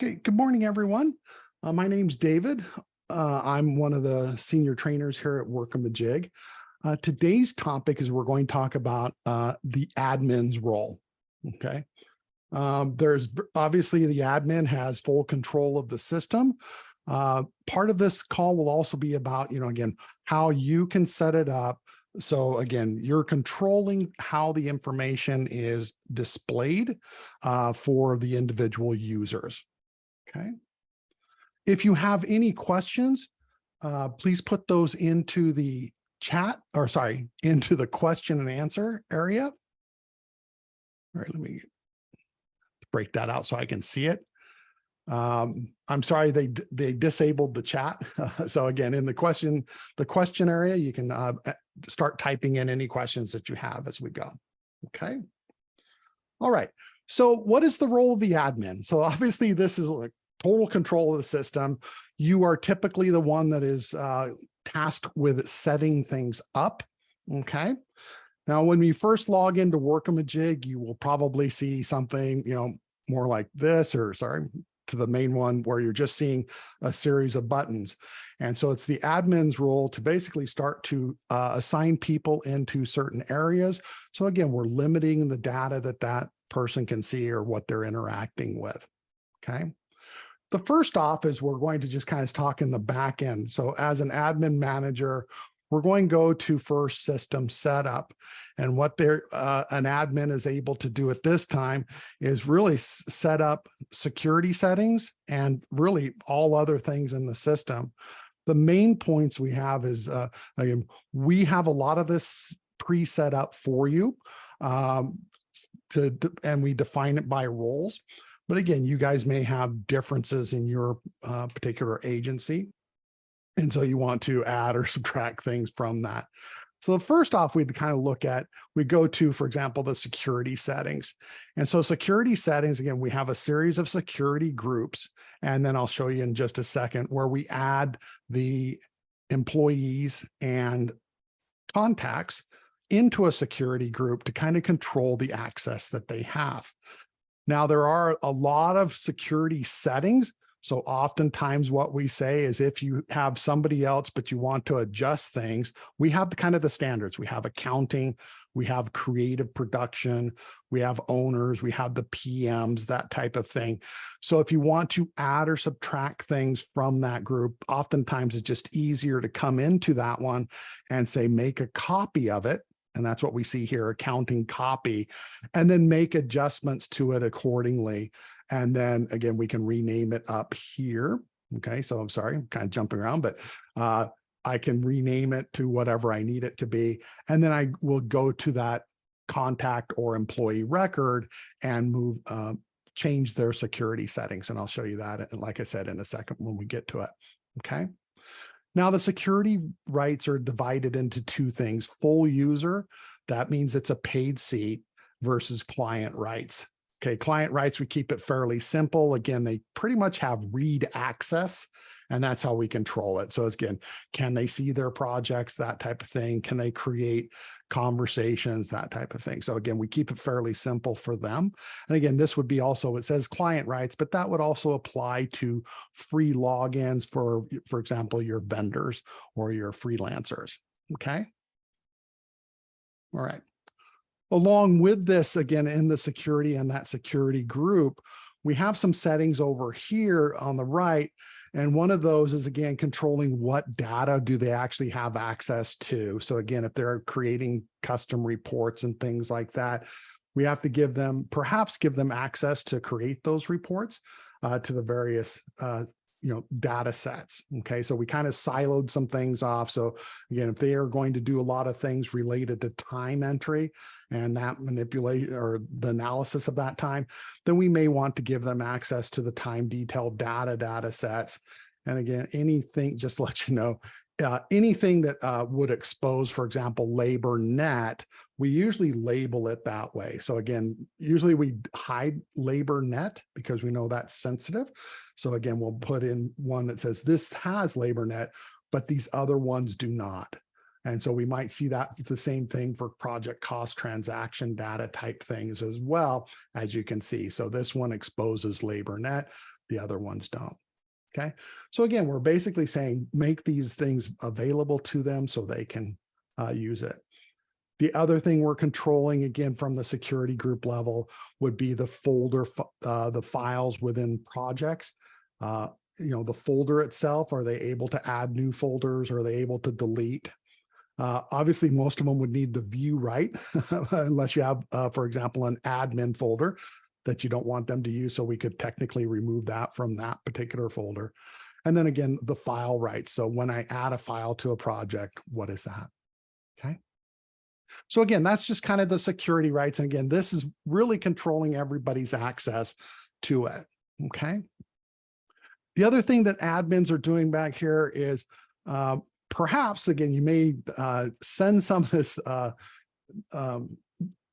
Okay, good morning, everyone. My name's David. I'm one of the senior trainers here at Workamajig. Today's topic is we're going to talk about the admin's role. Okay. There's obviously the admin has full control of the system. Part of this call will also be about, again, how you can set it up. So again, you're controlling how the information is displayed for the individual users. Okay. If you have any questions, please put those into the chat, or sorry, into the question and answer area. All right, let me break that out so I can see it. I'm sorry, they disabled the chat. So again, in the question area, you can start typing in any questions that you have as we go. Okay. All right. So what is the role of the admin? So obviously this is like total control of the system. You are typically the one that is tasked with setting things up. Okay. Now, when we first log into Workamajig, you will probably see something, more like this, or sorry, to the main one where you're just seeing a series of buttons. And so it's the admin's role to basically start to assign people into certain areas. So again, we're limiting the data that person can see or what they're interacting with. Okay. The first off is we're going to just kind of talk in the back end. So as an admin manager, we're going to go to first system setup. And what an admin is able to do at this time is really set up security settings and really all other things in the system. The main points we have is, again, we have a lot of this pre-set up for you, and we define it by roles. But again, you guys may have differences in your particular agency. And so you want to add or subtract things from that. So the first off, we'd kind of look at, we go to, for example, the security settings. And so security settings, again, we have a series of security groups. And then I'll show you in just a second where we add the employees and contacts into a security group to kind of control the access that they have. Now, there are a lot of security settings. So oftentimes what we say is if you have somebody else, but you want to adjust things, we have the standards. We have accounting, we have creative production, we have owners, we have the PMs, that type of thing. So if you want to add or subtract things from that group, oftentimes it's just easier to come into that one and say, make a copy of it. And that's what we see here, accounting copy, and then make adjustments to it accordingly. And then again, we can rename it up here. Okay, so I'm sorry, I'm kind of jumping around, but I can rename it to whatever I need it to be. And then I will go to that contact or employee record and change their security settings. And I'll show you that, like I said, in a second when we get to it. Okay. Now, the security rights are divided into two things: full user, that means it's a paid seat, versus client rights. Okay, client rights, we keep it fairly simple. Again, they pretty much have read access, and that's how we control it. So again, can they see their projects, that type of thing? Can they create conversations, that type of thing? So again, we keep it fairly simple for them. And again, this would be also, it says client rights, but that would also apply to free logins for example, your vendors or your freelancers. Okay. All right. Along with this, again, in the security and that security group, we have some settings over here on the right. And one of those is, again, controlling what data do they actually have access to. So again, if they're creating custom reports and things like that, we have to perhaps give them access to create those reports to the various data sets. Okay, so we kind of siloed some things off. So again, if they are going to do a lot of things related to time entry and that manipulate or the analysis of that time, then we may want to give them access to the time detailed data sets. And again, anything, just to let you know, anything that would expose, for example, labor net, we usually label it that way. So again, usually we hide labor net because we know that's sensitive. So again, we'll put in one that says this has labor net, but these other ones do not. And so we might see that the same thing for project cost transaction data type things as well, as you can see. So this one exposes labor net. the other ones don't. Okay. So again, we're basically saying make these things available to them so they can use it. The other thing we're controlling, again, from the security group level would be the folder, the files within projects. The folder itself, are they able to add new folders? Are they able to delete? Obviously, most of them would need the view right, unless you have, for example, an admin folder that you don't want them to use. So we could technically remove that from that particular folder. And then again, the file rights. So when I add a file to a project, what is that? Okay. So again, that's just kind of the security rights. And again, this is really controlling everybody's access to it. Okay. The other thing that admins are doing back here is perhaps, again, you may send some of this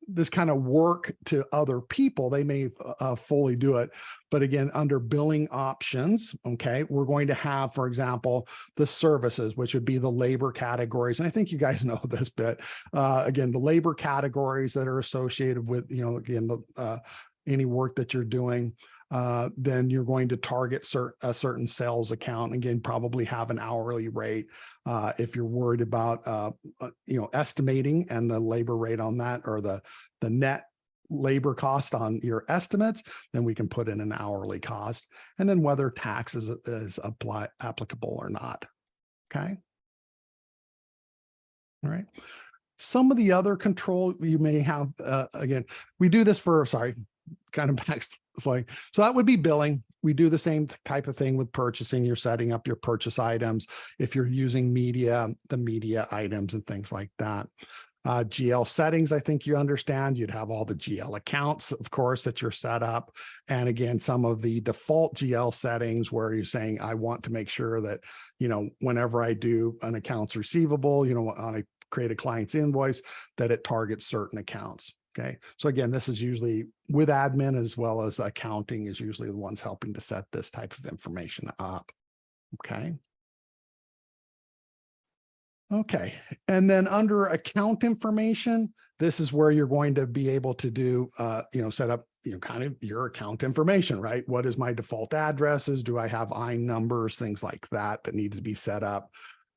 this kind of work to other people. They may fully do it. But again, under billing options, okay, we're going to have, for example, the services, which would be the labor categories. And I think you guys know this bit. Again, the labor categories that are associated with, again, any work that you're doing. Then you're going to target a certain sales account. Again, probably have an hourly rate. If you're worried about, estimating and the labor rate on that, or the net labor cost on your estimates, then we can put in an hourly cost, and then whether tax is applicable or not. Okay. All right. Some of the other control you may have, again, we do this for, kind of back, so that would be billing. We do the same type of thing with purchasing. You're setting up your purchase items. If you're using media, the media items and things like that. GL settings, I think you understand. You'd have all the GL accounts, of course, that you're set up. And again, some of the default GL settings where you're saying, I want to make sure that, whenever I do an accounts receivable, when I create a client's invoice, that it targets certain accounts. Okay. So again, this is usually with admin, as well as accounting is usually the ones helping to set this type of information up. Okay. Okay. And then under account information, this is where you're going to be able to do, set up, kind of your account information, right? What is my default addresses? Do I have I numbers, things like that need to be set up?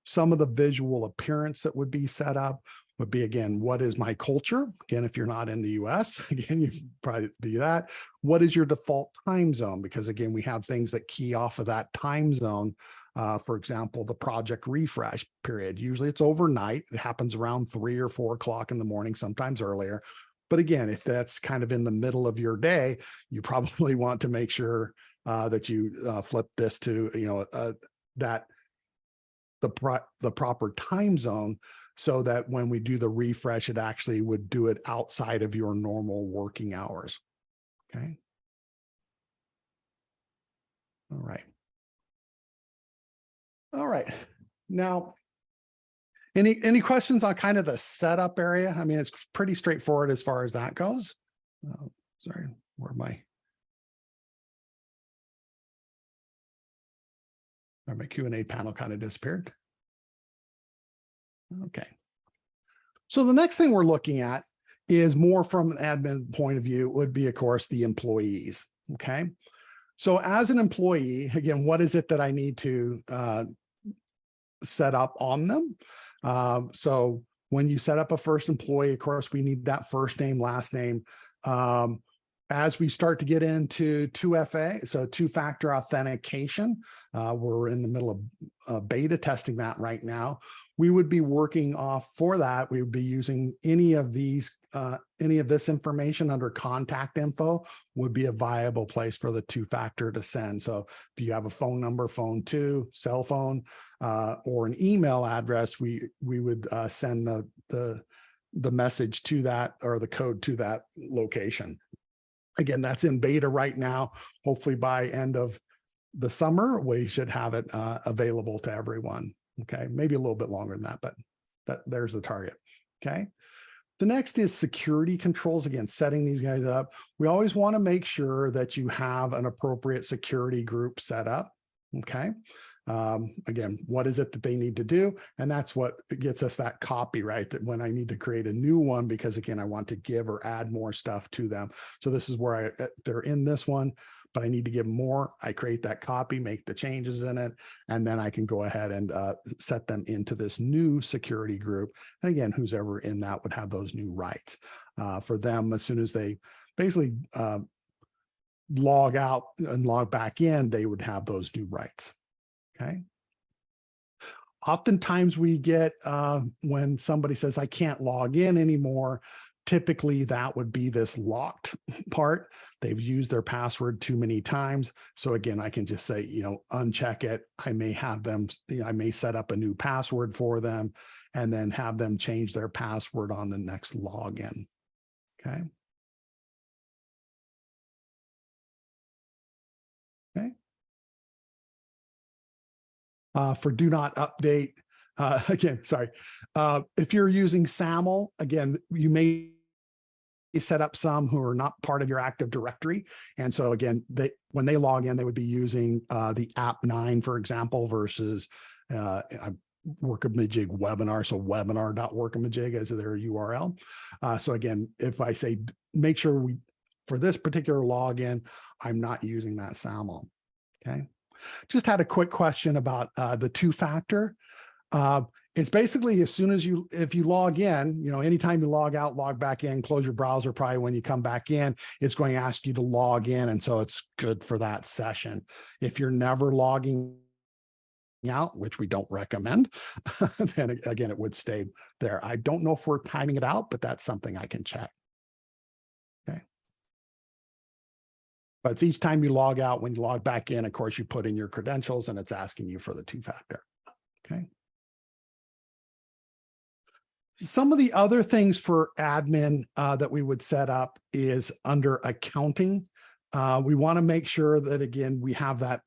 Some of the visual appearance that would be set up would be, again, what is my culture? Again, if you're not in the US, again, you probably do that. What is your default time zone? Because again, we have things that key off of that time zone. For example, the project refresh period. Usually it's overnight. It happens around 3 or 4 o'clock in the morning, sometimes earlier. But again, if that's kind of in the middle of your day, you probably want to make sure that you flip this to, the proper time zone, so that when we do the refresh, it actually would do it outside of your normal working hours. Okay. All right. All right. Now, any questions on kind of the setup area? I mean, it's pretty straightforward as far as that goes. Sorry, where my Q&A panel kind of disappeared. Okay. So the next thing we're looking at is more from an admin point of view would be, of course, the employees. Okay. So as an employee, again, what is it that I need to set up on them? So when you set up a first employee, of course, we need that first name, last name. As we start to get into 2FA, so two-factor authentication, we're in the middle of beta testing that right now. We would be working off for that. We would be using any of this information under contact info would be a viable place for the two-factor to send. So if you have a phone number, phone 2, cell phone, or an email address, we would send the message to that, or the code to that location. Again, that's in beta right now. Hopefully by end of the summer, we should have it available to everyone. Okay, maybe a little bit longer than that, but there's the target. Okay. The next is security controls. Again, setting these guys up. We always want to make sure that you have an appropriate security group set up. Okay. Again, what is it that they need to do? And that's what gets us that copy, right? That when I need to create a new one, because again, I want to give or add more stuff to them. So this is where they're in this one. but I need to give more. I create that copy, make the changes in it, and then I can go ahead and set them into this new security group. And again, who's ever in that would have those new rights. For them, as soon as they basically log out and log back in, they would have those new rights. Okay. Oftentimes we get when somebody says, I can't log in anymore, typically that would be this locked part. They've used their password too many times. So again, I can just say, uncheck it. I may have them, I may set up a new password for them and then have them change their password on the next login. Okay. Okay. For do not update, again, sorry. If you're using SAML, again, you may set up some who are not part of your Active Directory. And so again, when they log in, they would be using the app 9, for example, versus Workamajig webinar. So webinar.workamajig as their URL. So again, if I say, make sure for this particular login, I'm not using that SAML. Okay. Just had a quick question about the two-factor. It's basically as soon as if you log in, anytime you log out, log back in, close your browser, probably when you come back in, it's going to ask you to log in. And so it's good for that session. If you're never logging out, which we don't recommend, then again, it would stay there. I don't know if we're timing it out, but that's something I can check. Okay. But it's each time you log out, when you log back in, of course, you put in your credentials and it's asking you for the two-factor. Okay. Some of the other things for admin that we would set up is under accounting. We want to make sure that, again, we have that.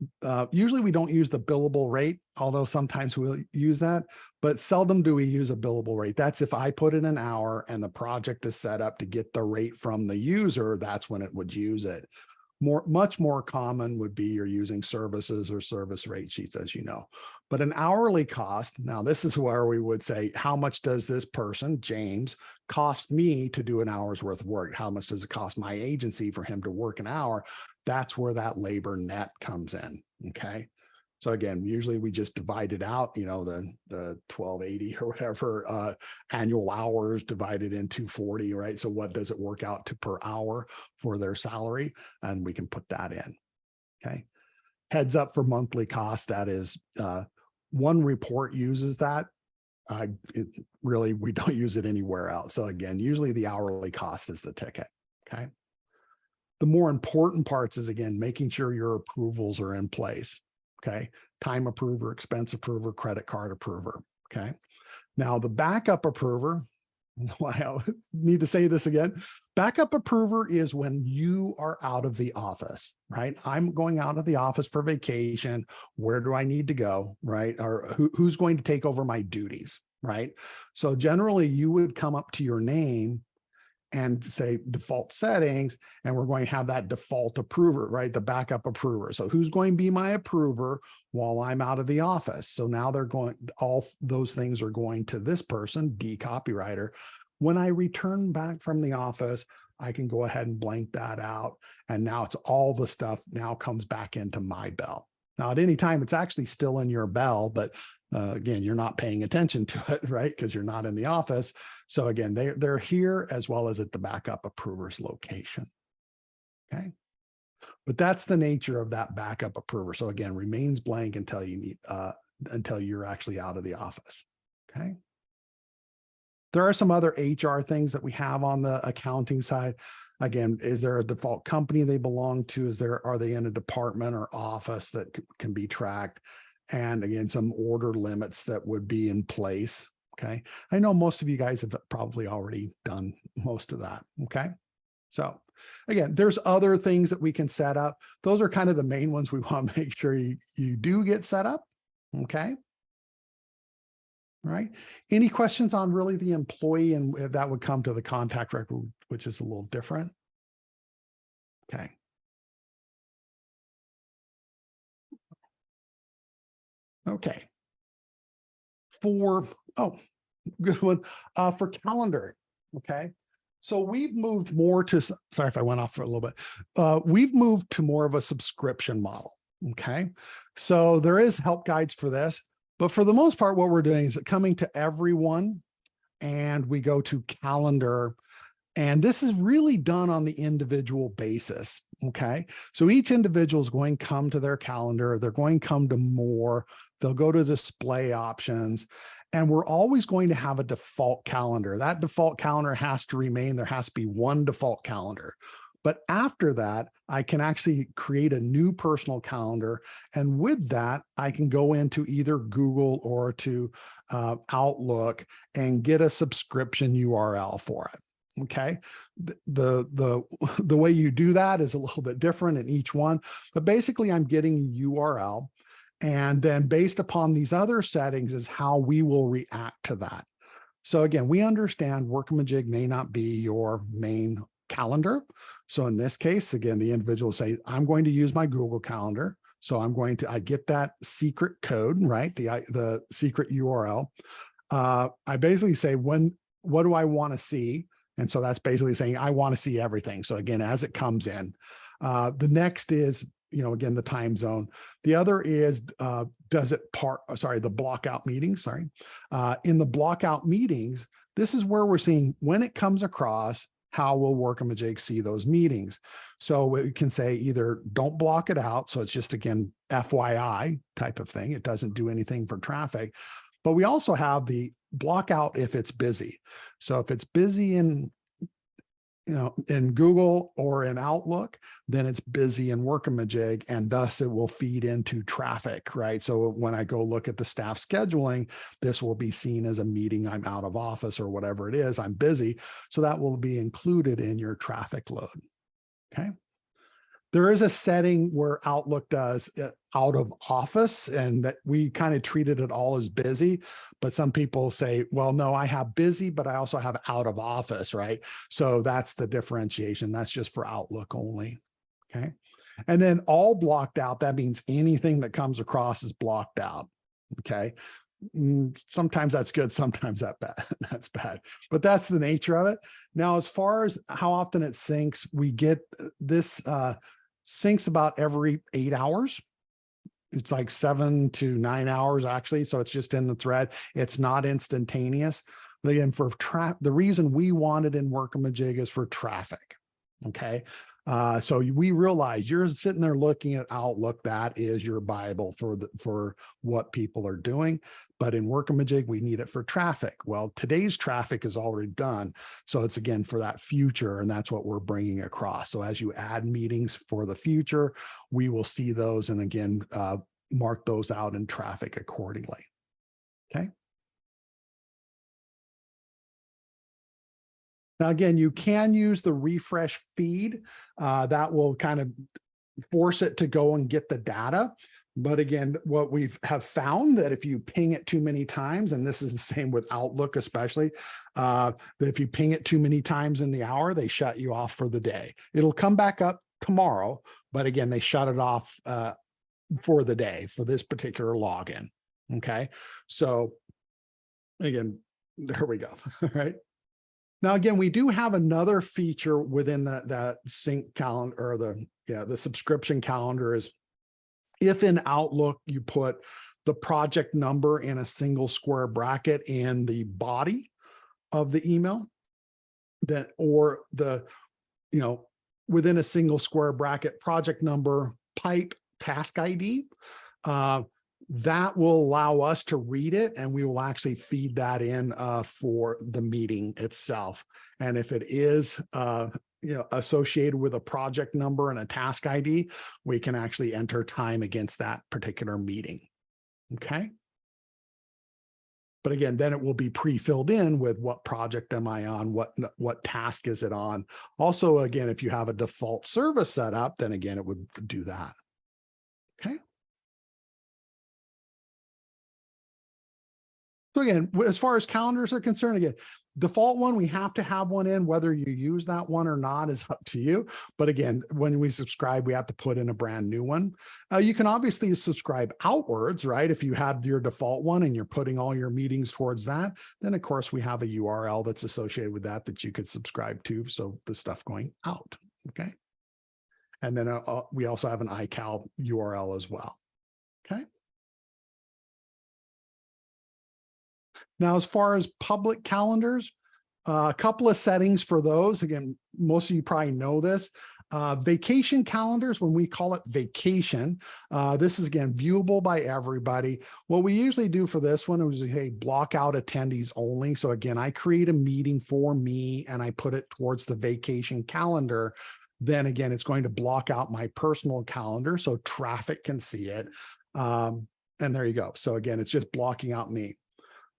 Usually we don't use the billable rate, although sometimes we'll use that, but seldom do we use a billable rate. That's if I put in an hour and the project is set up to get the rate from the user, that's when it would use it. Much more common would be you're using services or service rate sheets, as you know. But an hourly cost, now this is where we would say, how much does this person, James, cost me to do an hour's worth of work? How much does it cost my agency for him to work an hour? That's where that labor net comes in, okay? So again, usually we just divide it out, the 1280 or whatever annual hours divided into 40, right? So what does it work out to per hour for their salary? And we can put that in, okay? Heads up for monthly cost, that is one report uses that. We don't use it anywhere else. So again, usually the hourly cost is the ticket, okay? The more important parts is, again, making sure your approvals are in place. Okay. Time approver, expense approver, credit card approver. Okay. Now the backup approver, I need to say this again. Backup approver is when you are out of the office, right? I'm going out of the office for vacation. Where do I need to go, right? Or who's going to take over my duties, right? So generally you would come up to your name and say default settings, and we're going to have that default approver, right? The backup approver. So who's going to be my approver while I'm out of the office? So now they're going, all those things are going to this person, D copywriter. When I return back from the office, I can go ahead and blank that out. And now it's all the stuff now comes back into my bell. Now at any time, it's actually still in your bell, but again, you're not paying attention to it, right? Because you're not in the office. So again, they're here as well as at the backup approver's location. Okay. But that's the nature of that backup approver. So again, remains blank until you need until you're actually out of the office. Okay. There are some other HR things that we have on the accounting side. Again, is there a default company they belong to? Are they in a department or office that can be tracked? And again, some order limits that would be in place. Okay. I know most of you guys have probably already done most of that. Okay. So again, there's other things that we can set up. Those are kind of the main ones we want to make sure you do get set up. Okay. All right. Any questions on really the employee, and that would come to the contact record, which is a little different. Okay. Okay. Good one. For calendar. Okay. So we've moved more to, sorry if I went off for a little bit. We've moved to more of a subscription model. Okay. So there is help guides for this, but for the most part, what we're doing is coming to everyone, and we go to calendar. And this is really done on the individual basis. Okay. So each individual is going to come to their calendar. They're going to come to more. They'll go to display options. And we're always going to have a default calendar. That default calendar has to remain. There has to be one default calendar. But after that, I can actually create a new personal calendar. And with that, I can go into either Google or to Outlook and get a subscription URL for it. Okay. The way you do that is a little bit different in each one, but basically I'm getting a URL. And then based upon these other settings is how we will react to that. So again, we understand Workamajig may not be your main calendar. So in this case, again, the individual say, I'm going to use my Google Calendar. So I get that secret code, right? The secret URL. I basically say, what do I want to see? And so that's basically saying, I want to see everything. So again, as it comes in, the next is, again, the time zone. The other is, the block out meetings, in the block out meetings, this is where we're seeing when it comes across, how will Workamajig see those meetings? So we can say either don't block it out. So it's just, again, FYI type of thing. It doesn't do anything for traffic, but we also have the block out if it's busy. So if it's busy in Google or in Outlook, then it's busy in Workamajig, and thus it will feed into traffic, right? So when I go look at the staff scheduling, this will be seen as a meeting. I'm out of office or whatever it is, I'm busy. So that will be included in your traffic load. Okay. There is a setting where Outlook does out of office, and that we kind of treated it all as busy, but some people say, well, no, I have busy, but I also have out of office, right? So that's the differentiation. That's just for Outlook only. Okay. And then all blocked out, that means anything that comes across is blocked out. Okay. Sometimes that's good, sometimes that's bad, but that's the nature of it. Now, as far as how often it syncs, we get this syncs about every 8 hours. It's like 7 to 9 hours actually. So it's just in the thread. It's not instantaneous. But again, the reason we want it in Workamajig is for traffic. Okay. So we realize you're sitting there looking at Outlook. That is your Bible for what people are doing. But in Workamajig, we need it for traffic. Well, today's traffic is already done. So it's, again, for that future, and that's what we're bringing across. So as you add meetings for the future, we will see those and, again, mark those out in traffic accordingly. Okay. Now, again, you can use the refresh feed. That will kind of force it to go and get the data. But again, what have found that if you ping it too many times, and this is the same with Outlook especially, that if you ping it too many times in the hour, they shut you off for the day. It'll come back up tomorrow, but again, they shut it off for the day for this particular login. Okay, so again, there we go. All right. Now, again, we do have another feature within that sync calendar, or the subscription calendar, is if in Outlook you put the project number in a single square bracket in the body of the email, or within a single square bracket project number pipe task ID, that will allow us to read it, and we will actually feed that in for the meeting itself. And if it is associated with a project number and a task ID, we can actually enter time against that particular meeting. Okay. But again, then it will be pre-filled in with what project am I on, what task is it on. Also, again, if you have a default service set up, then again, it would do that. Okay. So again, as far as calendars are concerned, again, default one, we have to have one in. Whether you use that one or not is up to you. But again, when we subscribe, we have to put in a brand new one. You can obviously subscribe outwards, right? If you have your default one and you're putting all your meetings towards that, then of course we have a URL that's associated with that you could subscribe to. So the stuff going out, okay? And then we also have an iCal URL as well, okay? Now, as far as public calendars, a couple of settings for those. Again, most of you probably know this. Vacation calendars, when we call it vacation, this is, again, viewable by everybody. What we usually do for this one is, hey, block out attendees only. So again, I create a meeting for me and I put it towards the vacation calendar. Then again, it's going to block out my personal calendar so traffic can see it. And there you go. So again, it's just blocking out me.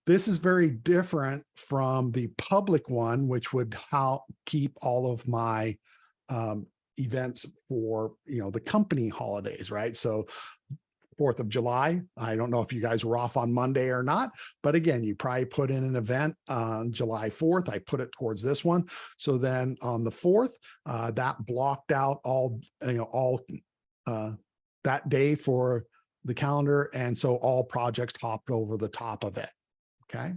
This is very different from the public one, which would keep all of my events for, the company holidays, right? So 4th of July, I don't know if you guys were off on Monday or not, but again, you probably put in an event on July 4th. I put it towards this one. So then on the 4th, that blocked out all that day for the calendar. And so all projects hopped over the top of it. Okay.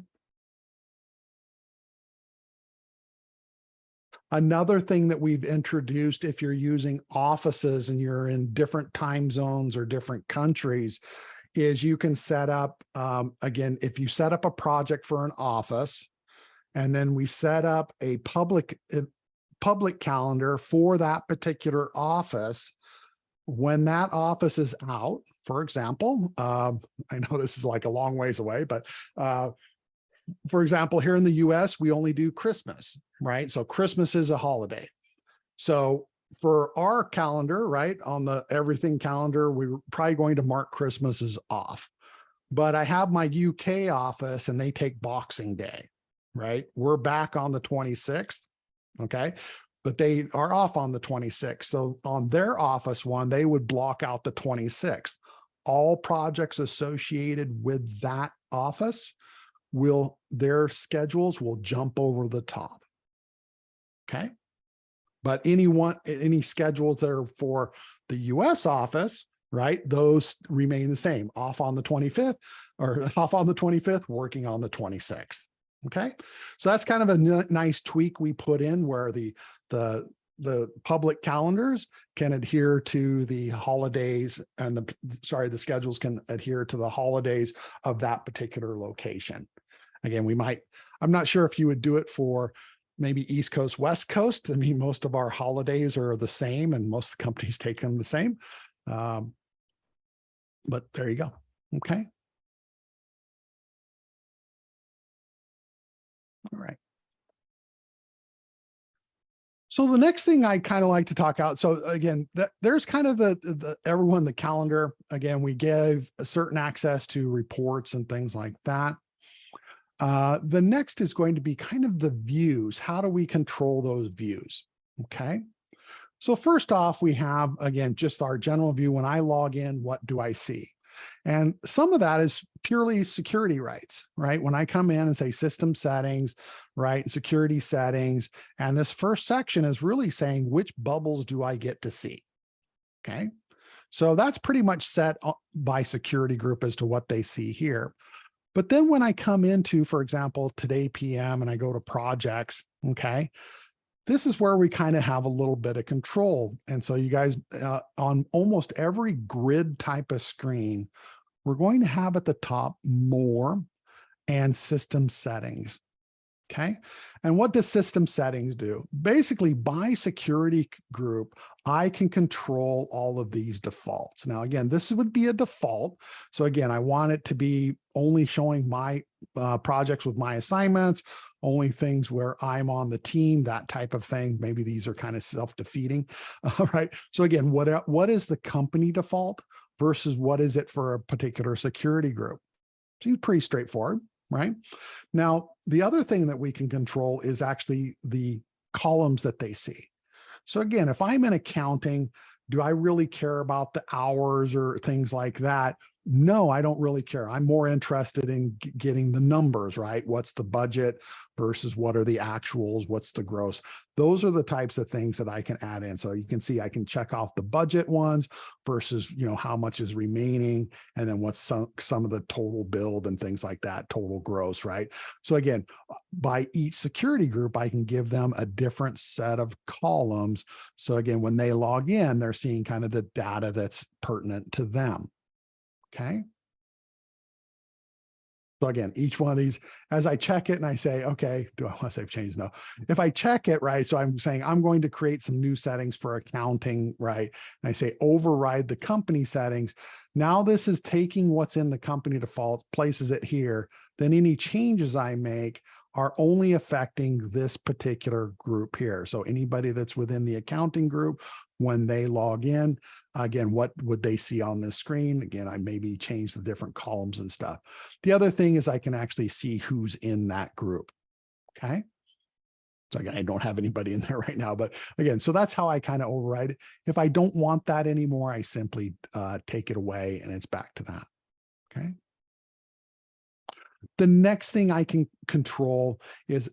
Another thing that we've introduced, if you're using offices and you're in different time zones or different countries, is you can set up, again, if you set up a project for an office, and then we set up a public calendar for that particular office, when that office is out, for example, I know this is like a long ways away, but for example, here in the US, we only do Christmas, right? So Christmas is a holiday. So for our calendar, right, on the everything calendar, we're probably going to mark Christmas as off. But I have my UK office and they take Boxing Day, right? We're back on the 26th, okay? But they are off on the 26th. So on their office one, they would block out the 26th. All projects associated with that office their schedules will jump over the top. Okay. But any schedules that are for the US office, right? Those remain the same, off on the 25th or off on the 25th, working on the 26th. Okay. So that's kind of a nice tweak we put in where the public calendars can adhere to the holidays and the schedules can adhere to the holidays of that particular location. Again, I'm not sure if you would do it for maybe East Coast, West Coast. I mean, most of our holidays are the same and most companies take them the same. But there you go. Okay. All right. So the next thing I kind of like to talk out. So again, there's kind of the calendar. Again, we give a certain access to reports and things like that. The next is going to be kind of the views. How do we control those views? Okay. So first off, we have, again, just our general view. When I log in, what do I see? And some of that is purely security rights, right? When I come in and say system settings, right, security settings, and this first section is really saying which bubbles do I get to see? Okay. So that's pretty much set by security group as to what they see here. But then when I come into, for example, today PM and I go to projects, okay, this is where we kind of have a little bit of control. And so you guys, on almost every grid type of screen, we're going to have at the top more and system settings. Okay. And what does system settings do? Basically, by security group, I can control all of these defaults. Now, again, this would be a default. So again, I want it to be only showing my projects with my assignments, only things where I'm on the team, that type of thing. Maybe these are kind of self-defeating. All right. So again, what is the company default versus what is it for a particular security group? Seems pretty straightforward. Right now, the other thing that we can control is actually the columns that they see. So again, if I'm in accounting, do I really care about the hours or things like that? No, I don't really care. I'm more interested in getting the numbers, right? What's the budget versus what are the actuals? What's the gross? Those are the types of things that I can add in. So you can see I can check off the budget ones versus, how much is remaining, and then what's some of the total build and things like that, total gross, right? So again, by each security group, I can give them a different set of columns. So again, when they log in, they're seeing kind of the data that's pertinent to them. Okay. So again, each one of these, as I check it and I say, okay, do I want to save change? No. If I check it, right, so I'm saying I'm going to create some new settings for accounting, right? And I say override the company settings. Now this is taking what's in the company default, places it here. Then any changes I make are only affecting this particular group here. So anybody that's within the accounting group, when they log in, again, what would they see on this screen? Again, I maybe change the different columns and stuff. The other thing is I can actually see who's in that group. Okay. So again, I don't have anybody in there right now, but again, so that's how I kind of override it. If I don't want that anymore, I simply take it away and it's back to that. Okay. The next thing I can control is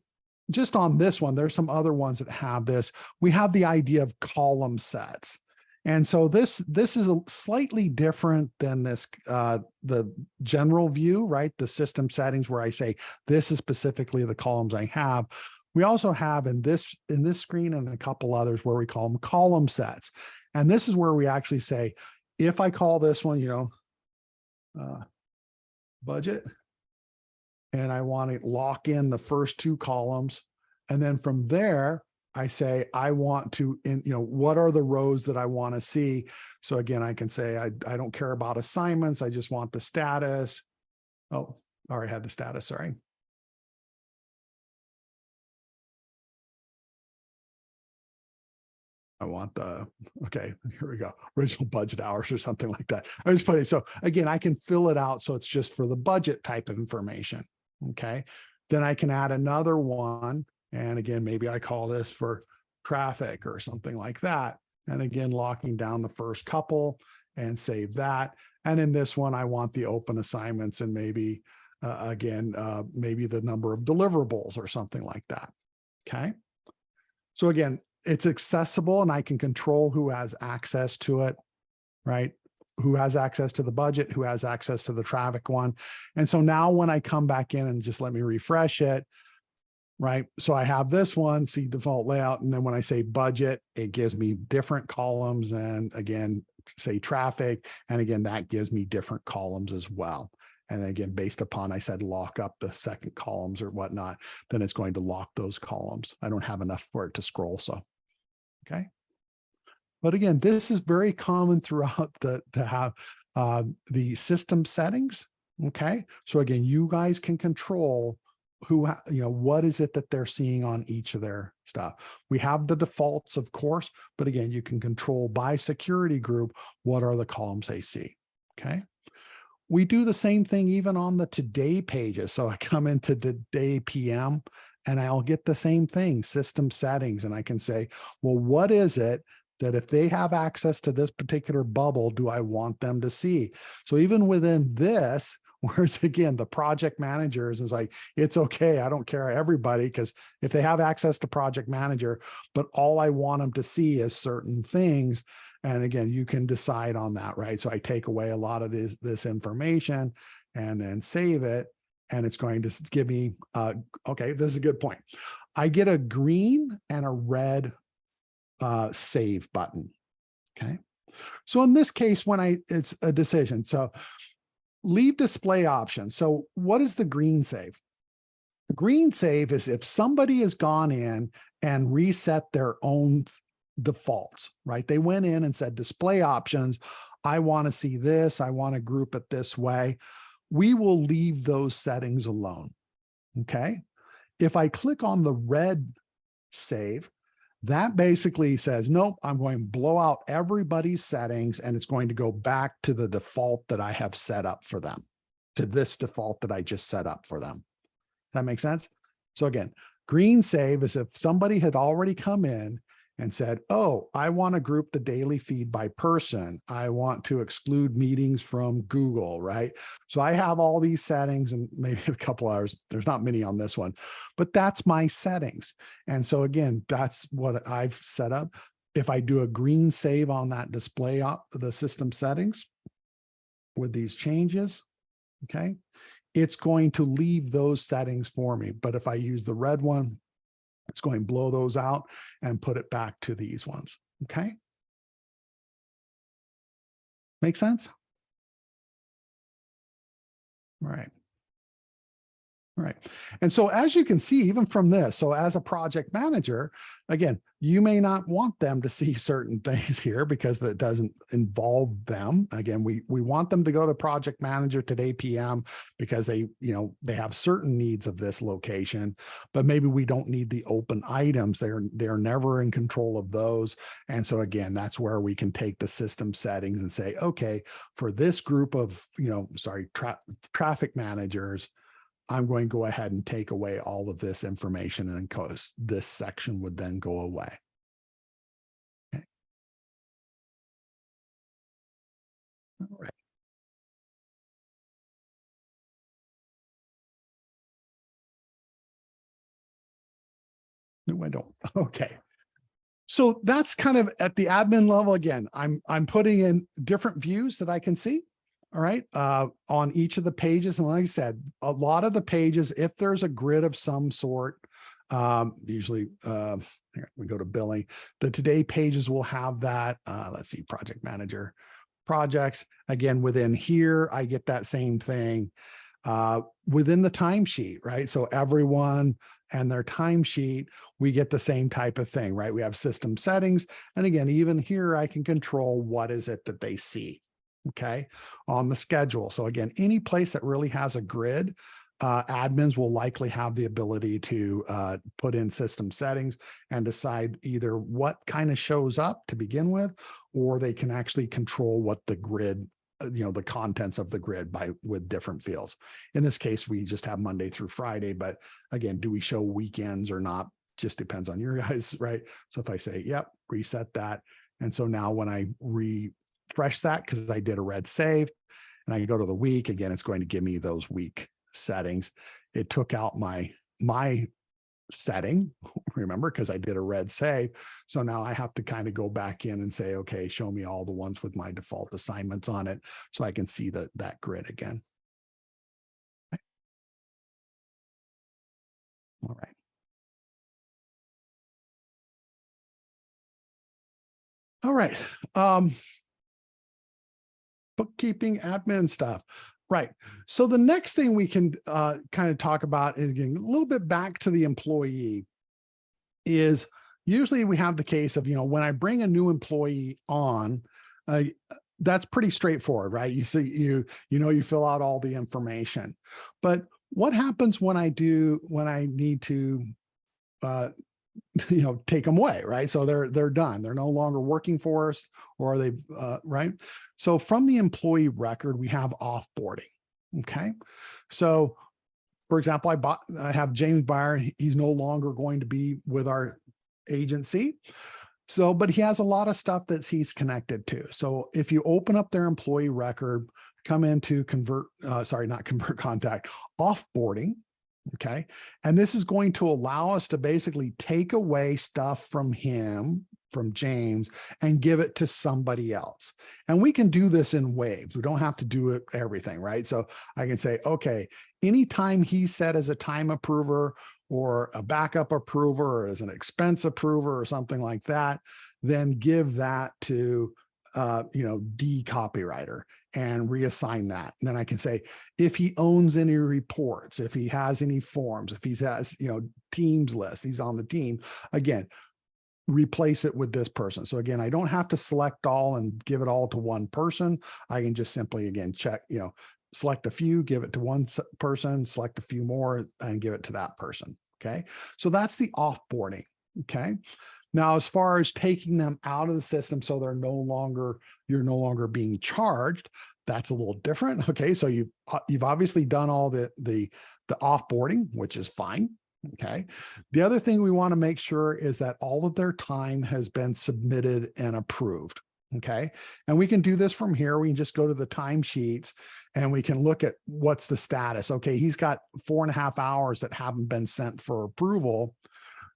just on this one. There's some other ones that have this. We have the idea of column sets. And so this is a slightly different than this, the general view, right? The system settings where I say, this is specifically the columns I have. We also have in this screen and a couple others where we call them column sets. And this is where we actually say, if I call this one, budget, and I want to lock in the first two columns. And then from there, I say, I want to, what are the rows that I want to see? So again, I can say, I don't care about assignments. I just want the status. Oh, I already had the status, sorry. I want okay, here we go. Original budget hours or something like that. I was funny. So again, I can fill it out. So it's just for the budget type of information. Okay. Then I can add another one. And again, maybe I call this for traffic or something like that. And again, locking down the first couple and save that. And in this one, I want the open assignments and maybe, maybe the number of deliverables or something like that. Okay. So again, it's accessible and I can control who has access to it, right? Who has access to the budget, who has access to the traffic one. And so now when I come back in and just let me refresh it, right? So I have this one, see default layout. And then when I say budget, it gives me different columns and again, say traffic. And again, that gives me different columns as well. And again, based upon, I said, lock up the second columns or whatnot, then it's going to lock those columns. I don't have enough for it to scroll. So, okay. But again, this is very common throughout to have the system settings. Okay. So again, you guys can control who, what is it that they're seeing on each of their stuff. We have the defaults, of course, but again, you can control by security group, what are the columns they see. Okay. We do the same thing even on the today pages. So I come into today PM and I'll get the same thing, system settings. And I can say, well, what is it that if they have access to this particular bubble, do I want them to see? So even within this, whereas again, the project managers is like, it's okay. I don't care everybody, because if they have access to project manager, but all I want them to see is certain things. And again, you can decide on that, right? So I take away a lot of this information and then save it. And it's going to give me, okay, this is a good point. I get a green and a red save button, okay? So in this case, it's a decision. So leave display option. So what is the green save? The green save is if somebody has gone in and reset their own defaults, right? They went in and said, display options, I want to see this, I want to group it this way. We will leave those settings alone, okay? If I click on the red save, that basically says, nope, I'm going to blow out everybody's settings and it's going to go back to the default that I have set up for them, to this default that I just set up for them. That makes sense? So again, green save is if somebody had already come in and said, oh, I want to group the daily feed by person. I want to exclude meetings from Google, right? So I have all these settings and maybe a couple hours. There's not many on this one, but that's my settings. And so again, that's what I've set up. If I do a green save on that display, the system settings with these changes, okay, it's going to leave those settings for me. But if I use the red one, it's going to blow those out and put it back to these ones. Okay. Make sense? All right. Right. And so as you can see, even from this, so as a project manager, again, you may not want them to see certain things here because that doesn't involve them. Again, we want them to go to project manager today PM because they have certain needs of this location, but maybe we don't need the open items. They're never in control of those. And so again, that's where we can take the system settings and say, okay, for this group of, traffic managers, I'm going to go ahead and take away all of this information, and this section would then go away. Okay. All right. No, I don't. Okay. So that's kind of at the admin level. Again, I'm putting in different views that I can see. All right, on each of the pages. And like I said, a lot of the pages, if there's a grid of some sort, usually here, we go to billing, the today pages will have that. Let's see, project manager projects. Again, within here, I get that same thing within the timesheet, right? So everyone and their timesheet, we get the same type of thing, right? We have system settings. And again, even here, I can control what is it that they see. Okay, on the schedule. So again, any place that really has a grid, admins will likely have the ability to put in system settings and decide either what kind of shows up to begin with, or they can actually control what the grid, the contents of the grid with different fields. In this case, we just have Monday through Friday, but again, do we show weekends or not? Just depends on your guys, right? So if I say, yep, reset that. And so now when I refresh that, because I did a red save and I go to the week, again, it's going to give me those week settings. It took out my setting, remember, because I did a red save. So now I have to kind of go back in and say, okay, show me all the ones with my default assignments on it so I can see that grid again. Okay. All right. All right. Bookkeeping, admin stuff. Right. So the next thing we can kind of talk about is getting a little bit back to the employee is usually we have the case of, when I bring a new employee on, that's pretty straightforward, right? You see, you fill out all the information, but what happens when I need to, take them away, right? So they're done. They're no longer working for us, or they, right? So from the employee record, we have offboarding. Okay. So for example, I have James Byer. He's no longer going to be with our agency. So, but he has a lot of stuff that he's connected to. So if you open up their employee record, come into not convert contact, offboarding. Okay. And this is going to allow us to basically take away stuff from him, from James, and give it to somebody else. And we can do this in waves. We don't have to do it everything, right? So I can say, okay, anytime he's set as a time approver or a backup approver or as an expense approver or something like that, then give that to D copywriter and reassign that. And then I can say, if he owns any reports, if he has any forms, if he has, teams list, he's on the team, again, replace it with this person. So again, I don't have to select all and give it all to one person. I can just simply, again, check, select a few, give it to one person, select a few more and give it to that person. Okay. So that's the offboarding. Okay. Now, as far as taking them out of the system, so you're no longer being charged, that's a little different. Okay, so you've obviously done all the offboarding, which is fine. Okay. The other thing we want to make sure is that all of their time has been submitted and approved. Okay. And we can do this from here. We can just go to the timesheets and we can look at what's the status. Okay. He's got 4.5 hours that haven't been sent for approval.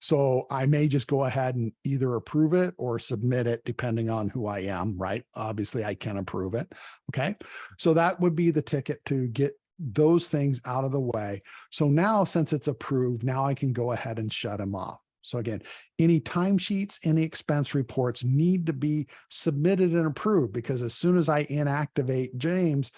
So I may just go ahead and either approve it or submit it depending on who I am, right? Obviously I can approve it. Okay. So that would be the ticket to get those things out of the way. So now, since it's approved, now I can go ahead and shut him off. So again, any timesheets, any expense reports need to be submitted and approved, because as soon as I inactivate James,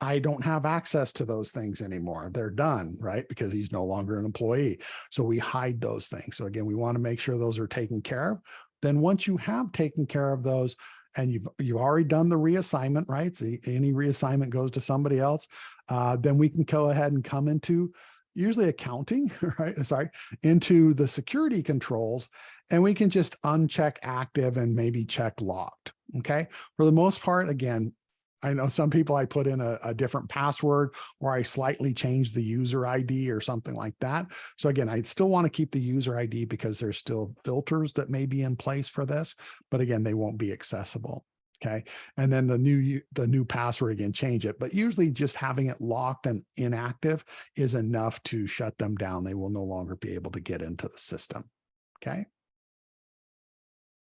I don't have access to those things anymore. They're done, right? Because he's no longer an employee. So we hide those things. So again, we want to make sure those are taken care of. Then once you have taken care of those, and you've already done the reassignment, right? So any reassignment goes to somebody else. Then we can go ahead and come into usually accounting, right? Sorry, into the security controls, and we can just uncheck active and maybe check locked. Okay. For the most part, again, I know some people, I put in a different password, or I slightly change the user ID or something like that. So again, I still want to keep the user ID because there's still filters that may be in place for this, but again, they won't be accessible. Okay. And then the new password, again, change it, but usually just having it locked and inactive is enough to shut them down. They will no longer be able to get into the system. Okay.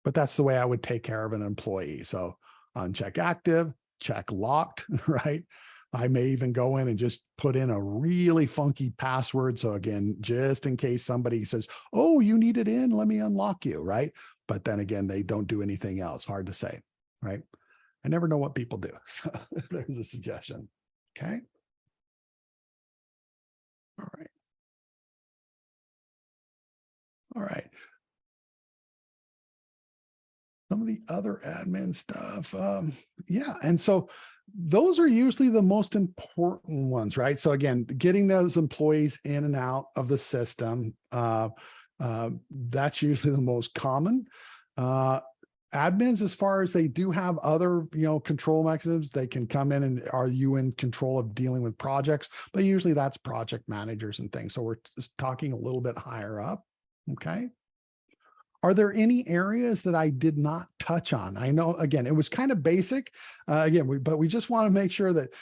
But that's the way I would take care of an employee. So uncheck active, check locked, right? I may even go in and just put in a really funky password. So again, just in case somebody says, oh, you need it in, let me unlock you, right? But then again, they don't do anything else. Hard to say, right? I never know what people do. So there's a suggestion. Okay. All right. All right. Some of the other admin stuff. Yeah. And so those are usually the most important ones, right? So again, getting those employees in and out of the system, that's usually the most common. Admins, as far as they do have other, control mechanisms, they can come in and are you in control of dealing with projects, but usually that's project managers and things. So we're just talking a little bit higher up. Okay. Are there any areas that I did not touch on? I know, again, it was kind of basic, but we just want to make sure that,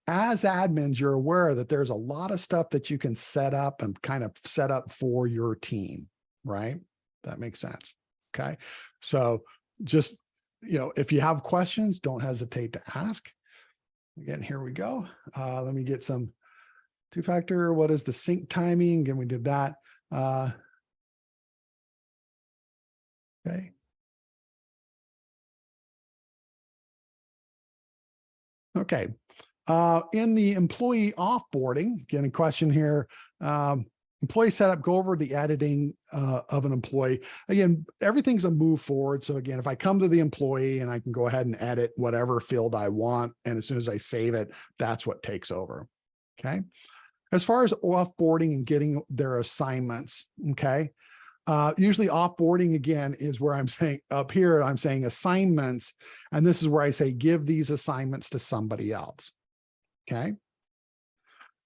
as admins, you're aware that there's a lot of stuff that you can set up and kind of set up for your team, right? That makes sense. Okay. So just, if you have questions, don't hesitate to ask. Again, here we go. Let me get some two-factor. What is the sync timing? Again, we did that. Okay. Okay. In the employee offboarding, again, a question here, employee setup, go over the editing of an employee. Again, everything's a move forward. So again, if I come to the employee and I can go ahead and edit whatever field I want, and as soon as I save it, that's what takes over. Okay. As far as offboarding and getting their assignments, okay. Usually offboarding, again, is where I'm saying up here, I'm saying assignments. And this is where I say, give these assignments to somebody else. Okay.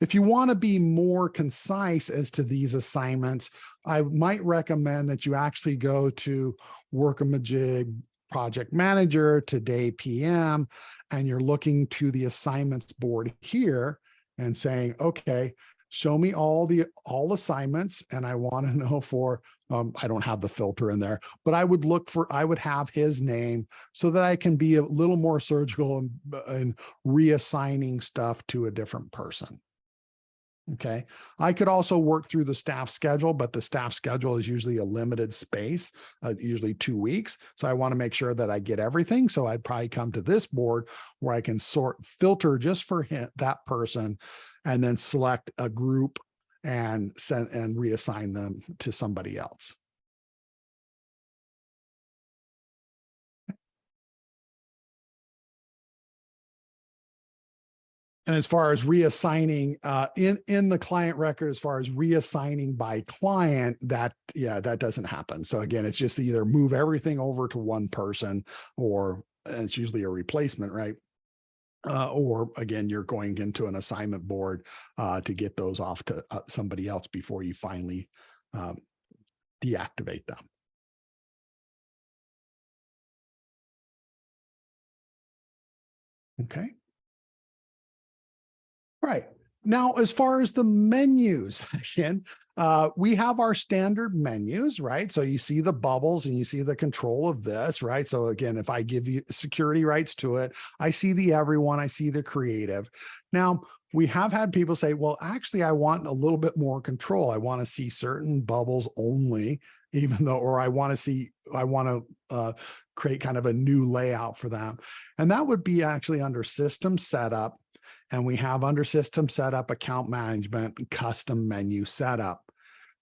If you want to be more concise as to these assignments, I might recommend that you actually go to Workamajig Project Manager, Today PM, and you're looking to the assignments board here and saying, okay, show me all assignments. And I want to know for, I don't have the filter in there, but I would have his name so that I can be a little more surgical in reassigning stuff to a different person. Okay. I could also work through the staff schedule, but the staff schedule is usually a limited space, usually 2 weeks. So I want to make sure that I get everything. So I'd probably come to this board where I can filter just for that person, and then select a group and send and reassign them to somebody else. And as far as reassigning in the client record, as far as reassigning by client, that doesn't happen. So again, it's just either move everything over to one person, or it's usually a replacement, right? Or again, you're going into an assignment board to get those off to somebody else before you finally deactivate them. Okay. Right. Now, as far as the menus, again, we have our standard menus, right? So you see the bubbles and you see the control of this, right? So again, if I give you security rights to it, I see the everyone, I see the creative. Now, we have had people say, well, actually, I want a little bit more control. I want to see certain bubbles only, even though, or I want to create kind of a new layout for them. And that would be actually under system setup. And we have under system setup, account management, custom menu setup.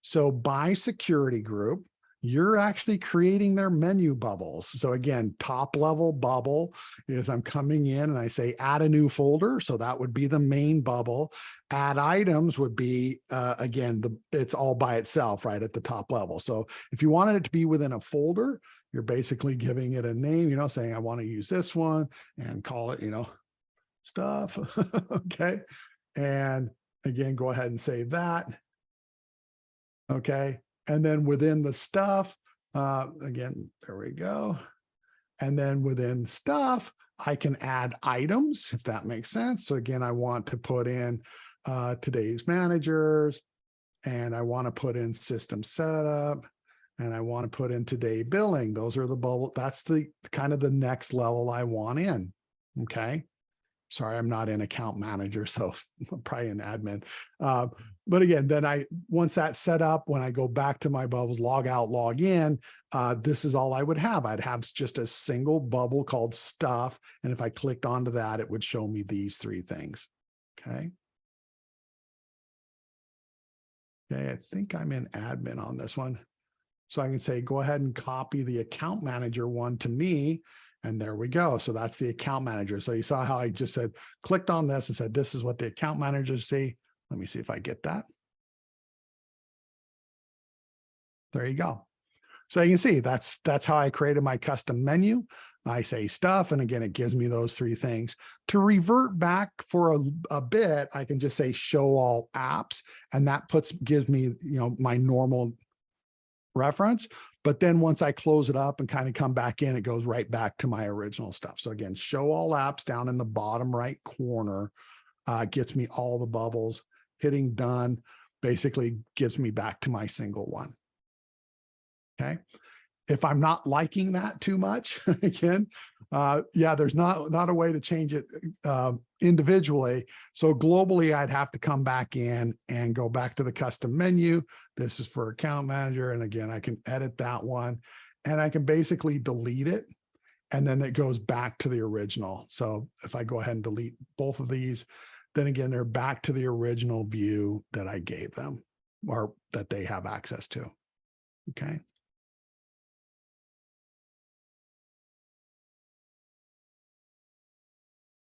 So by security group, you're actually creating their menu bubbles. So again, top level bubble is I'm coming in and I say add a new folder. So that would be the main bubble. Add items would be, again, it's all by itself right at the top level. So if you wanted it to be within a folder, you're basically giving it a name, saying I want to use this one and call it, stuff. Okay. And again, go ahead and save that. Okay. And then within the stuff, again, there we go. And then within stuff, I can add items, if that makes sense. So again, I want to put in today's managers, and I want to put in system setup, and I want to put in today billing. Those are the bubble. That's the kind of the next level I want in. Okay. Sorry, I'm not an account manager, so I'm probably an admin. But again, then once that's set up, when I go back to my bubbles, log out, log in, this is all I would have. I'd have just a single bubble called stuff. And if I clicked onto that, it would show me these three things. Okay. Okay, I think I'm in admin on this one. So I can say, go ahead and copy the account manager one to me. And there we go. So that's the account manager. So you saw how I just said, clicked on this and said, this is what the account managers see. Let me see if I get that. There you go. So you can see that's how I created my custom menu. I say stuff, and again, it gives me those three things. To revert back for a bit, I can just say show all apps, and that gives me my normal reference. But then once I close it up and kind of come back in, it goes right back to my original stuff. So again, show all apps down in the bottom right corner gets me all the bubbles. Hitting done basically gives me back to my single one. Okay. If I'm not liking that too much, again, yeah, there's not a way to change it individually. So globally, I'd have to come back in and go back to the custom menu. This is for account manager. And again, I can edit that one and I can basically delete it. And then it goes back to the original. So if I go ahead and delete both of these, then again, they're back to the original view that I gave them or that they have access to. Okay.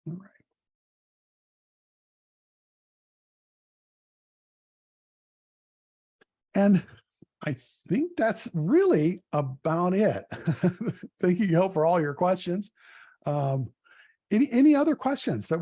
All right. And I think that's really about it. Thank you, Gil, for all your questions. Any other questions that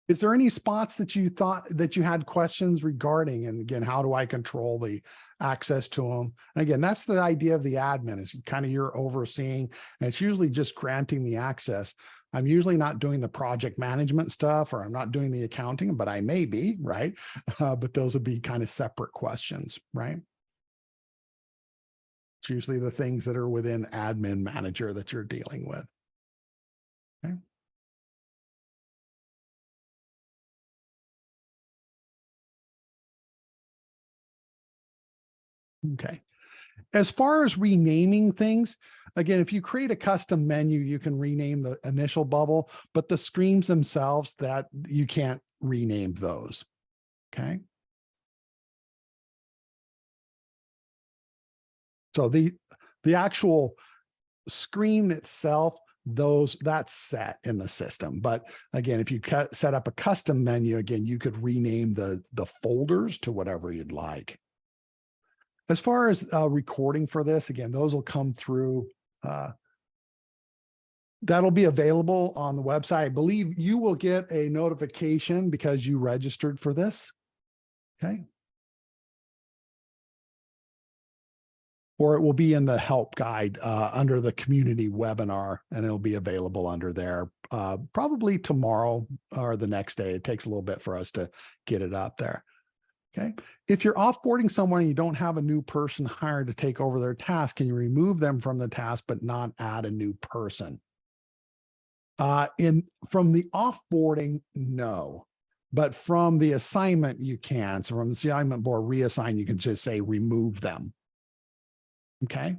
is there any spots that you thought that you had questions regarding? And again, how do I control the access to them? And again, that's the idea of the admin is kind of you're overseeing, and it's usually just granting the access. I'm usually not doing the project management stuff, or I'm not doing the accounting, but I may be, right? But those would be kind of separate questions, right? It's usually the things that are within admin manager that you're dealing with. Okay. Okay. As far as renaming things, again, if you create a custom menu, you can rename the initial bubble, but the screens themselves, that you can't rename those. Okay. So the actual screen itself, that's set in the system. But again, if you set up a custom menu, again, you could rename the folders to whatever you'd like. As far as recording for this, again, those will come through That'll be available on the website. I believe you will get a notification because you registered for this. Okay. Or it will be in the help guide under the community webinar, and it'll be available under there probably tomorrow or the next day. It takes a little bit for us to get it up there. Okay. If you're offboarding someone and you don't have a new person hired to take over their task, can you remove them from the task but not add a new person? From the offboarding, no. But from the assignment, you can. So from the assignment board reassign, you can just say remove them. Okay.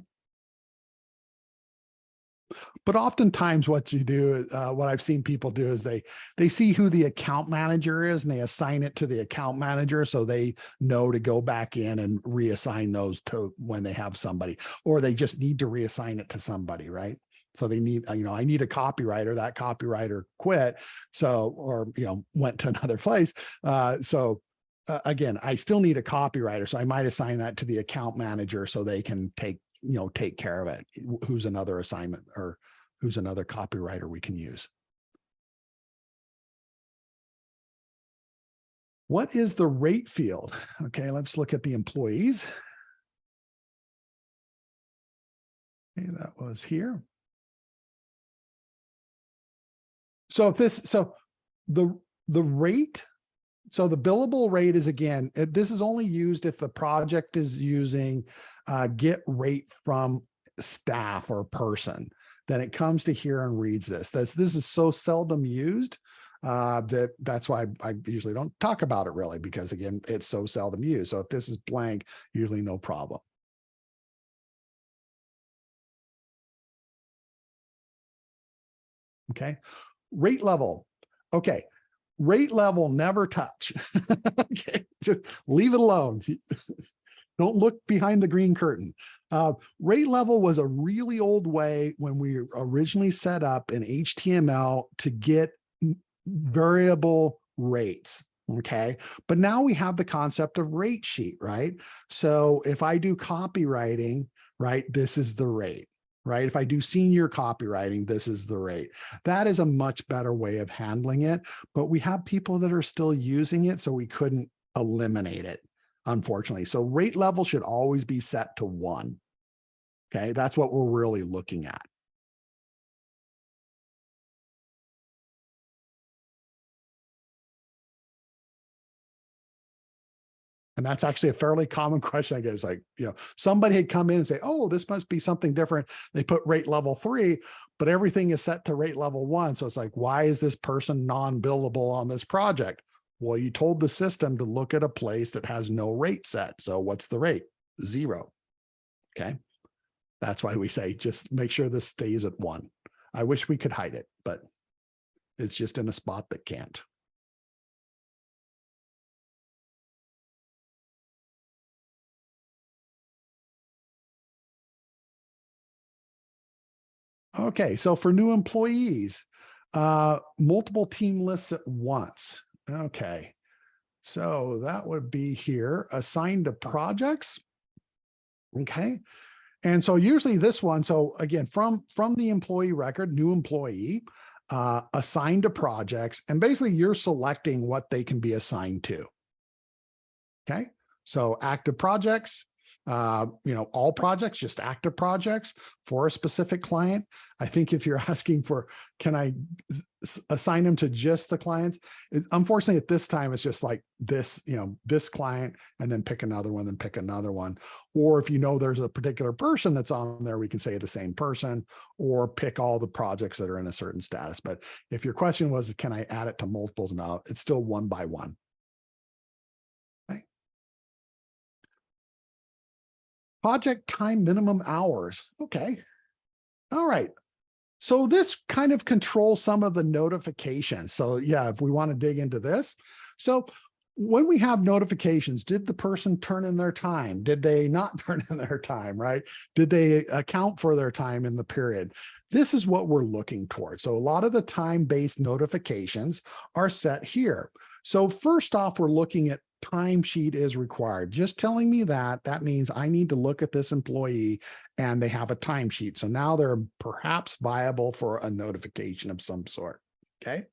But oftentimes what you do, what I've seen people do is they see who the account manager is and they assign it to the account manager so they know to go back in and reassign those to when they have somebody, or they just need to reassign it to somebody, right? So they need, I need a copywriter. That copywriter quit, so, or, went to another place. Again, I still need a copywriter. So I might assign that to the account manager so they can take care of it. Who's another assignment or who's another copywriter we can use. What is the rate field? Okay, let's look at the employees. Okay, that was here. So the rate, so the billable rate is, again, this is only used if the project is using get rate from staff or person. Then it comes to here and reads this. This is so seldom used that's why I usually don't talk about it really, because again, it's so seldom used. So if this is blank, usually no problem. Okay. Rate level. Okay. Rate level, never touch. Okay. Just leave it alone. Don't look behind the green curtain. Rate level was a really old way when we originally set up an HTML to get variable rates. Okay. But now we have the concept of rate sheet, right? So if I do copywriting, right, this is the rate. Right? If I do senior copywriting, this is the rate. That is a much better way of handling it, but we have people that are still using it, so we couldn't eliminate it, unfortunately. So rate level should always be set to 1. Okay, that's what we're really looking at. And that's actually a fairly common question, I guess. Like, somebody had come in and say, oh, this must be something different. They put rate level 3, but everything is set to rate level 1. So it's like, why is this person non-billable on this project? Well, you told the system to look at a place that has no rate set. So what's the rate? 0. Okay. That's why we say, just make sure this stays at 1. I wish we could hide it, but it's just in a spot that can't. Okay, so for new employees, multiple team lists at once. Okay, so that would be here, assigned to projects. Okay, and so usually this one, so again, from the employee record, new employee, assigned to projects, and basically you're selecting what they can be assigned to. Okay, so active projects, all projects, just active projects for a specific client. I think if you're asking for, can I assign them to just the clients? Unfortunately, at this time, it's just like this, this client, and then pick another one, then pick another one. Or if there's a particular person that's on there, we can say the same person, or pick all the projects that are in a certain status. But if your question was, can I add it to multiples? Now it's still 1 by 1. Project time minimum hours. Okay. All right. So this kind of controls some of the notifications. So yeah, if we want to dig into this. So when we have notifications, did the person turn in their time? Did they not turn in their time, right? Did they account for their time in the period? This is what we're looking towards. So a lot of the time-based notifications are set here. So first off, we're looking at timesheet is required. Just telling me that means I need to look at this employee and they have a timesheet. So now they're perhaps viable for a notification of some sort. Okay.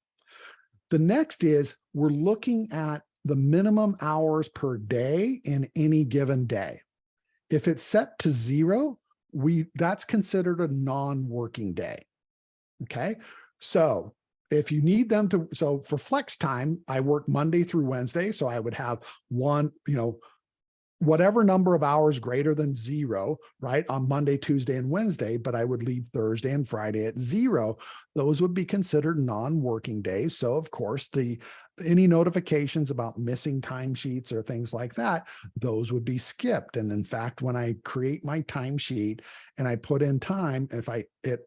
The next is we're looking at the minimum hours per day in any given day. If it's set to 0, that's considered a non-working day. Okay. So if you need them to, so for flex time, I work Monday through Wednesday. So I would have one, whatever number of hours greater than 0, right, on Monday, Tuesday, and Wednesday, but I would leave Thursday and Friday at 0. Those would be considered non-working days. So of course, any notifications about missing timesheets or things like that, those would be skipped. And in fact, when I create my timesheet and I put in time,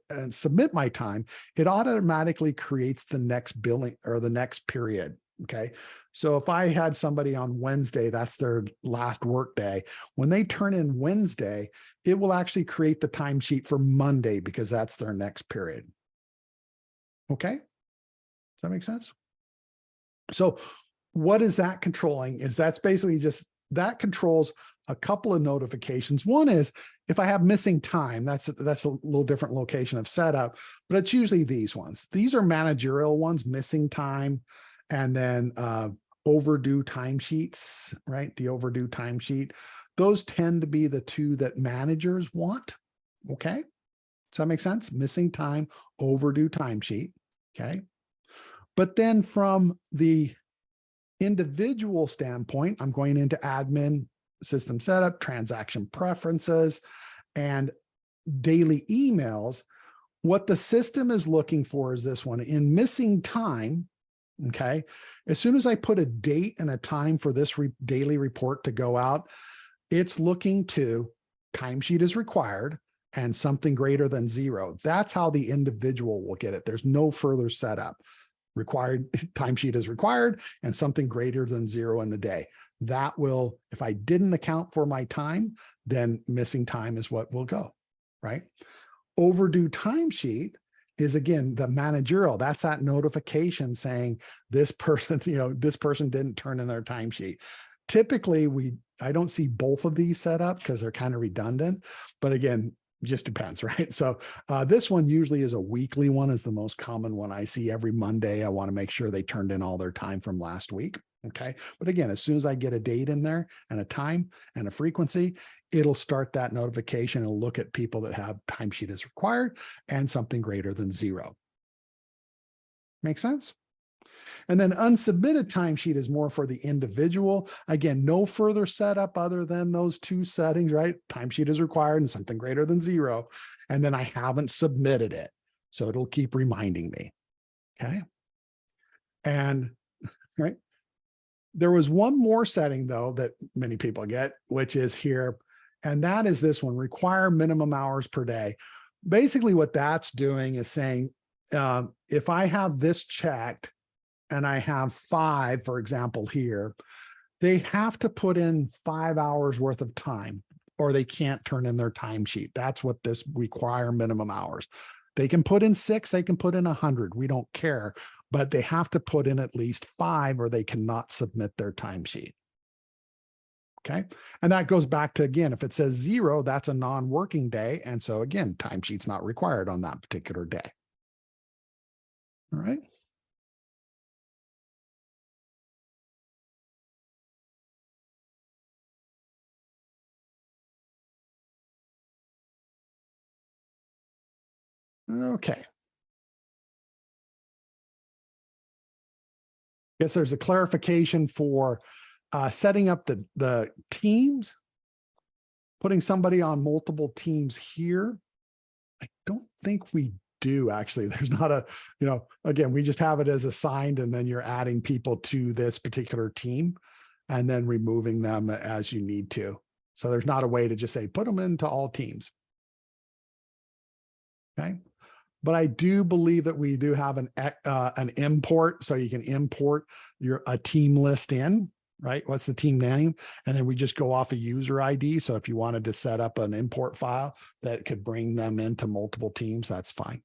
and submit my time, it automatically creates the next billing or the next period. Okay. So if I had somebody on Wednesday, that's their last work day. When they turn in Wednesday, it will actually create the timesheet for Monday because that's their next period. Okay. Does that make sense? So what is that controlling? That's basically just, that controls a couple of notifications. One is if I have missing time, that's a little different location of setup, but it's usually these ones. These are managerial ones, missing time, and then overdue timesheets, right? The overdue timesheet. Those tend to be the two that managers want. Okay. Does that make sense? Missing time, overdue timesheet. Okay. But then from the individual standpoint, I'm going into admin, system setup, transaction preferences, and daily emails. What the system is looking for is this one. In missing time, okay, as soon as I put a date and a time for this daily report to go out, it's looking to timesheet is required and something greater than 0. That's how the individual will get it. There's no further setup. Required timesheet is required and something greater than 0 in the day. That will, if I didn't account for my time, then missing time is what will go, right? Overdue timesheet is, again, the managerial. That's that notification saying this person, this person didn't turn in their timesheet. Typically, I don't see both of these set up because they're kind of redundant, but again, just depends, right? So this one usually is a weekly one, is the most common one I see. Every Monday, I want to make sure they turned in all their time from last week. Okay. But again, as soon as I get a date in there and a time and a frequency, it'll start that notification and look at people that have timesheet as required and something greater than 0. Make sense? And then unsubmitted timesheet is more for the individual. Again, no further setup other than those two settings, right? Timesheet is required and something greater than 0. And then I haven't submitted it. So it'll keep reminding me. Okay. And right. There was one more setting though that many people get, which is here. And that is this one, require minimum hours per day. Basically what that's doing is saying, if I have this checked, and I have 5, for example, here, they have to put in 5 hours worth of time or they can't turn in their timesheet. That's what this require minimum hours. They can put in 6, they can put in 100. We don't care, but they have to put in at least 5 or they cannot submit their timesheet. Okay. And that goes back to, again, if it says 0, that's a non-working day. And so again, timesheet's not required on that particular day. All right. Okay. Guess there's a clarification for setting up the teams, putting somebody on multiple teams here. I don't think we do actually. There's not a, again, we just have it as assigned and then you're adding people to this particular team and then removing them as you need to. So there's not a way to just say, put them into all teams. Okay. But I do believe that we do have an import, so you can import a team list in, right? What's the team name? And then we just go off a user ID. So if you wanted to set up an import file that could bring them into multiple teams, that's fine.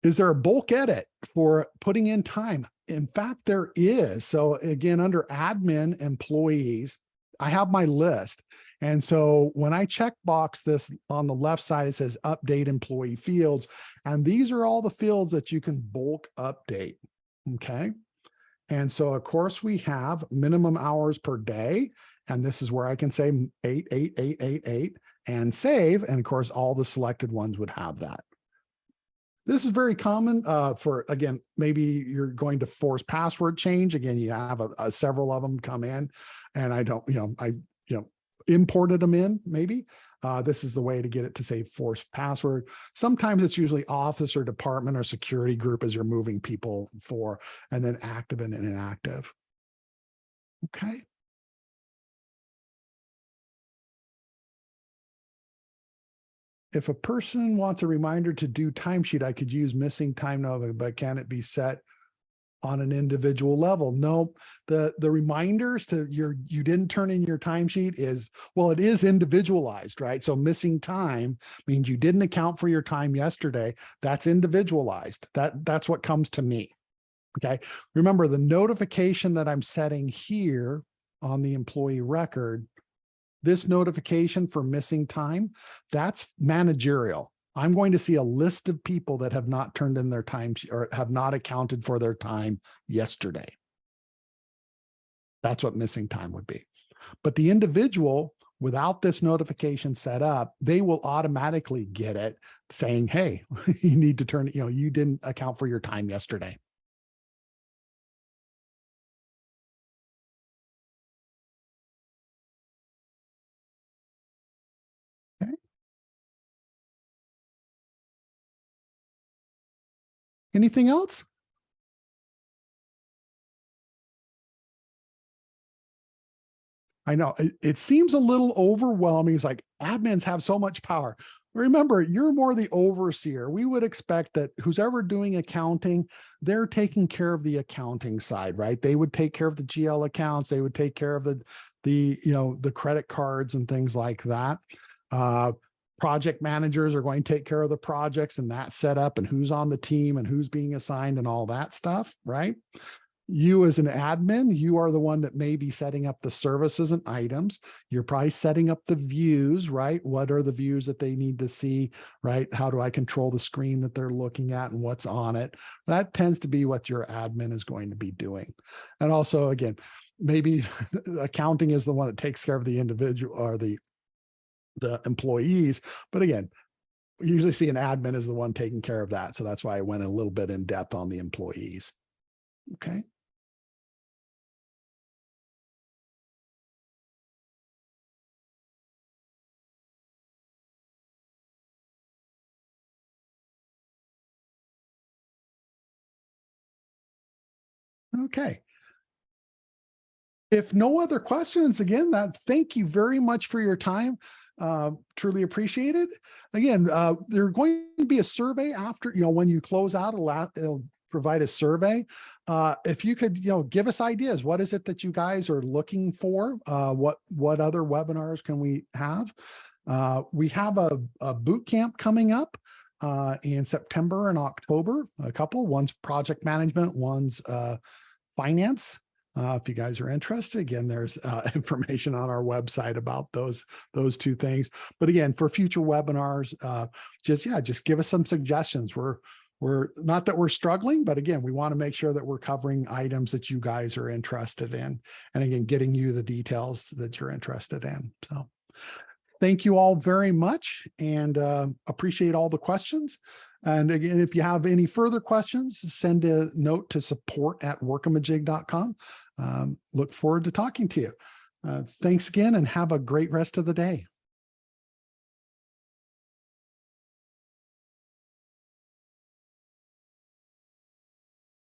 Is there a bulk edit for putting in time? In fact, there is. So again, under admin employees, I have my list. And so when I check box this on the left side, it says update employee fields. And these are all the fields that you can bulk update. Okay. And so of course we have minimum hours per day. And this is where I can say 88888 and save. And of course, all the selected ones would have that. This is very common for, again, maybe you're going to force password change. Again, you have several of them come in and I don't, I imported them in maybe. This is the way to get it to say force password. Sometimes it's usually office or department or security group as you're moving people for, and then active and inactive. Okay. If a person wants a reminder to do timesheet, I could use missing time now, but can it be set on an individual level? No, the reminders to you didn't turn in your timesheet is, well, it is individualized, right? So missing time means you didn't account for your time yesterday. That's individualized. That's what comes to me. Okay. Remember the notification that I'm setting here on the employee record, this notification for missing time, that's managerial. I'm going to see a list of people that have not turned in their time or have not accounted for their time yesterday. That's what missing time would be. But the individual, without this notification set up, they will automatically get it saying, hey, you need to turn, you didn't account for your time yesterday. Okay. Anything else? I know it seems a little overwhelming. It's like admins have so much power. Remember, you're more the overseer. We would expect that who's ever doing accounting, they're taking care of the accounting side, right? They would take care of the GL accounts. They would take care of the credit cards and things like that. Project managers are going to take care of the projects and that setup and who's on the team and who's being assigned and all that stuff, right? You as an admin, you are the one that may be setting up the services and items. You're probably setting up the views, right? What are the views that they need to see, right? How do I control the screen that they're looking at and what's on it? That tends to be what your admin is going to be doing. And also, again, maybe accounting is the one that takes care of the individual or the employees. But again, we usually see an admin as the one taking care of that. So that's why I went a little bit in depth on the employees. Okay. Okay. If no other questions, again, thank you very much for your time. Truly appreciate it. Again, there's going to be a survey after, when you close out, it'll provide a survey. If you could, give us ideas. What is it that you guys are looking for? What other webinars can we have? We have a boot camp coming up in September and October, a couple. One's project management, one's finance. If you guys are interested, again, there's information on our website about those two things. But again, for future webinars, just give us some suggestions. We're not that we're struggling, but again, we want to make sure that we're covering items that you guys are interested in, and again, getting you the details that you're interested in. So thank you all very much, and appreciate all the questions. And again, if you have any further questions, send a note to support@workamajig.com. Look forward to talking to you. Thanks again, and have a great rest of the day.